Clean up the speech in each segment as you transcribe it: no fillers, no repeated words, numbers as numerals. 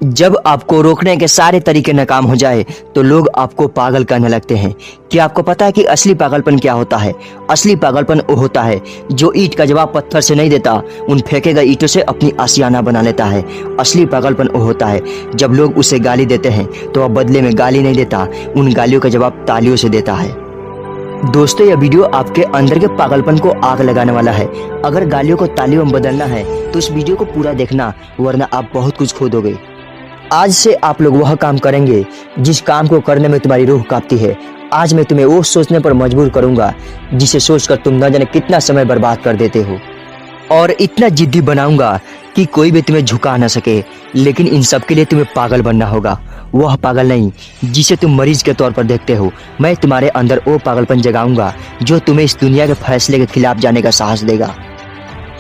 जब आपको रोकने के सारे तरीके नाकाम हो जाए तो लोग आपको पागल कहने लगते हैं। क्या आपको पता है कि असली पागलपन क्या होता है? असली पागलपन वो होता है जो ईंट का जवाब पत्थर से नहीं देता, उन फेंके गए ईंटों से अपनी आशियाना बना लेता है। असली पागलपन वो होता है जब लोग उसे गाली देते हैं तो वह बदले में गाली नहीं देता, उन गालियों का जवाब तालियों से देता है। दोस्तों, यह वीडियो आपके अंदर के पागलपन को आग लगाने वाला है। अगर गालियों को तालियों में बदलना है तो इस वीडियो को पूरा देखना, वरना आप बहुत कुछ खो दोगे। आज से आप लोग वह काम करेंगे जिस काम को करने में तुम्हारी रूह कांपती है। आज मैं तुम्हें वो सोचने पर मजबूर करूंगा जिसे सोचकर तुम न जाने कितना समय बर्बाद कर देते हो, और इतना जिद्दी बनाऊंगा कि कोई भी तुम्हें झुका ना सके। लेकिन इन सब के लिए तुम्हें पागल बनना होगा, वह पागल नहीं जिसे तुम मरीज के तौर पर देखते हो। मैं तुम्हारे अंदर वो पागलपन जगाऊंगा जो तुम्हें इस दुनिया के फैसले के खिलाफ जाने का साहस देगा।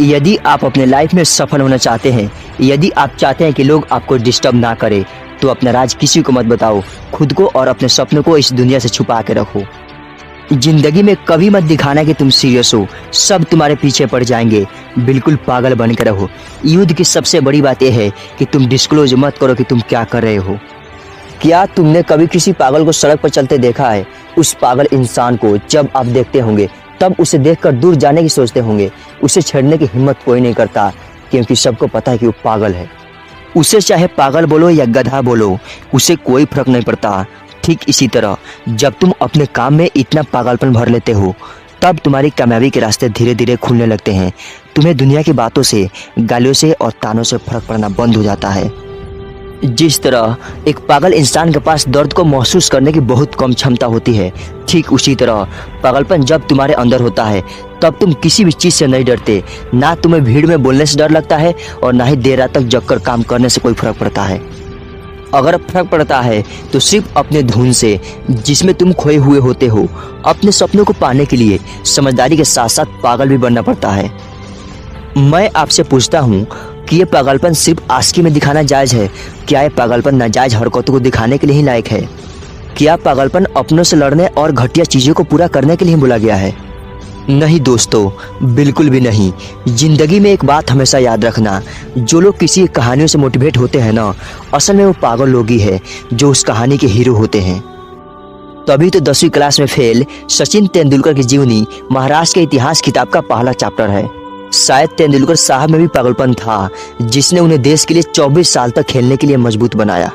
यदि आप अपने लाइफ में सफल होना चाहते हैं, यदि आप चाहते हैं कि लोग आपको डिस्टर्ब ना करें, तो अपना राज किसी को मत बताओ। खुद को और अपने सपनों को इस दुनिया से छुपा के रखो। जिंदगी में कभी मत दिखाना कि तुम सीरियस हो, सब तुम्हारे पीछे पड़ जाएंगे। बिल्कुल पागल बन के रहो। युद्ध की सबसे बड़ी बात यह है कि तुम डिस्क्लोज मत करो कि तुम क्या कर रहे हो। क्या तुमने कभी किसी पागल को सड़क पर चलते देखा है? उस पागल इंसान को जब आप देखते होंगे तब उसे देखकर दूर जाने की सोचते होंगे। उसे छेड़ने की हिम्मत कोई नहीं करता, क्योंकि सबको पता है कि वो पागल है। उसे चाहे पागल बोलो या गधा बोलो, उसे कोई फर्क नहीं पड़ता। ठीक इसी तरह जब तुम अपने काम में इतना पागलपन भर लेते हो, तब तुम्हारी कामयाबी के रास्ते धीरे धीरे खुलने लगते हैं। तुम्हें दुनिया की बातों से, गालियों से और तानों से फर्क पड़ना बंद हो जाता है। जिस तरह एक पागल इंसान के पास दर्द को महसूस करने की बहुत कम क्षमता होती है, ठीक उसी तरह पागलपन जब तुम्हारे अंदर होता है तब तुम किसी भी चीज़ से नहीं डरते। ना तुम्हें भीड़ में बोलने से डर लगता है और ना ही देर रात तक जगकर काम करने से कोई फर्क पड़ता है। अगर फर्क पड़ता है तो सिर्फ अपने धुन से, जिसमें तुम खोए हुए होते हो। अपने सपनों को पाने के लिए समझदारी के साथ साथ पागल भी बनना पड़ता है। मैं आपसे पूछता हूँ कि ये पागलपन सिर्फ आशिकी में दिखाना जायज़ है? क्या ये पागलपन नाजायज हरकतों को दिखाने के लिए ही लायक है? क्या पागलपन अपनों से लड़ने और घटिया चीज़ों को पूरा करने के लिए बोला गया है? नहीं दोस्तों, बिल्कुल भी नहीं। जिंदगी में एक बात हमेशा याद रखना, जो लोग किसी कहानियों से मोटिवेट होते हैं ना, असल में वो पागल लोग ही है जो उस कहानी के हीरो होते हैं। तभी तो 10वीं क्लास में फेल सचिन तेंदुलकर की जीवनी महाराष्ट्र के इतिहास किताब का पहला चैप्टर है। शायद तेंदुलकर साहब में भी पागलपन था जिसने उन्हें देश के लिए 24 साल तक खेलने के लिए मजबूत बनाया।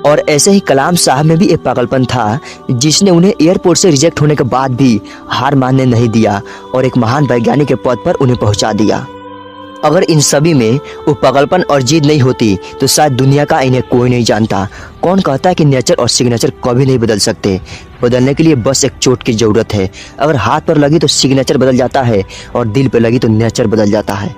और ऐसे ही कलाम साहब में भी एक पागलपन था जिसने उन्हें एयरपोर्ट से रिजेक्ट होने के बाद भी हार मानने नहीं दिया और एक महान वैज्ञानिक के पद पर उन्हें पहुंचा दिया। अगर इन सभी में वो पागलपन और जिद नहीं होती तो शायद दुनिया का इन्हें कोई नहीं जानता। कौन कहता है कि नेचर और सिग्नेचर कभी नहीं बदल सकते? बदलने के लिए बस एक चोट की जरूरत है। अगर हाथ पर लगी तो सिग्नेचर बदल जाता है और दिल पर लगी तो नेचर बदल जाता है।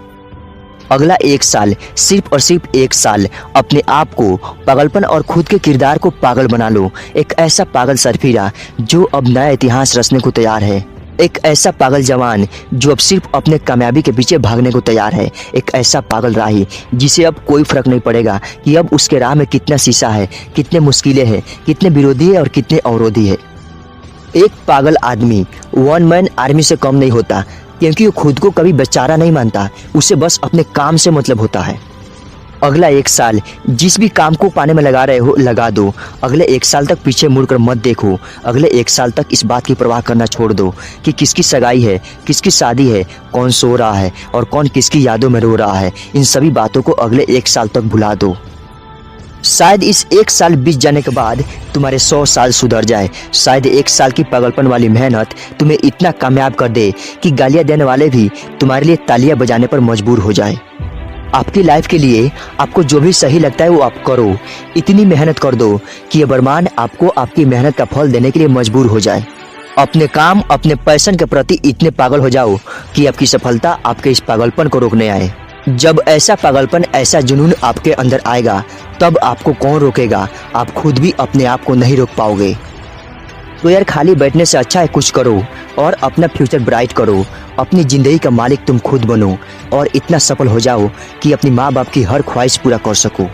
अगला 1 साल, सिर्फ और सिर्फ 1 साल अपने आप को, पागलपन और खुद के किरदार को पागल बना लो। एक ऐसा पागल सरफिरा जो अब नया इतिहास रचने को तैयार है। एक ऐसा पागल जवान जो अब सिर्फ अपने कामयाबी के पीछे भागने को तैयार है। एक ऐसा पागल राही जिसे अब कोई फर्क नहीं पड़ेगा कि अब उसके राह में कितना शीशा है, कितने मुश्किलें हैं, कितने विरोधी है और कितने अवरोधी है। एक पागल आदमी 1 मैन आर्मी से कम नहीं होता, क्योंकि वो खुद को कभी बेचारा नहीं मानता। उसे बस अपने काम से मतलब होता है। अगला 1 साल जिस भी काम को पाने में लगा रहे हो, लगा दो। अगले 1 साल तक पीछे मुड़कर मत देखो। अगले 1 साल तक इस बात की परवाह करना छोड़ दो कि किसकी सगाई है, किसकी शादी है, कौन सो रहा है और कौन किसकी यादों में रो रहा है। इन सभी बातों को अगले 1 साल तक भुला दो। शायद इस 1 साल बीत जाने के बाद तुम्हारे 100 साल सुधर जाए। शायद 1 साल की पागलपन वाली मेहनत तुम्हें इतना कामयाब कर दे कि गालियां देने वाले भी तुम्हारे लिए तालियां बजाने पर मजबूर हो जाए। आपकी लाइफ के लिए आपको जो भी सही लगता है वो आप करो। इतनी मेहनत कर दो कि ये ब्रह्मांड आपको आपकी मेहनत का फल देने के लिए मजबूर हो जाए। अपने काम, अपने पैशन के प्रति इतने पागल हो जाओ कि आपकी सफलता आपके इस पागलपन को रोकने आए। जब ऐसा पागलपन, ऐसा जुनून आपके अंदर आएगा, तब आपको कौन रोकेगा? आप खुद भी अपने आप को नहीं रोक पाओगे। तो यार, खाली बैठने से अच्छा है कुछ करो और अपना फ्यूचर ब्राइट करो। अपनी जिंदगी का मालिक तुम खुद बनो और इतना सफल हो जाओ कि अपनी माँ बाप की हर ख्वाहिश पूरा कर सको।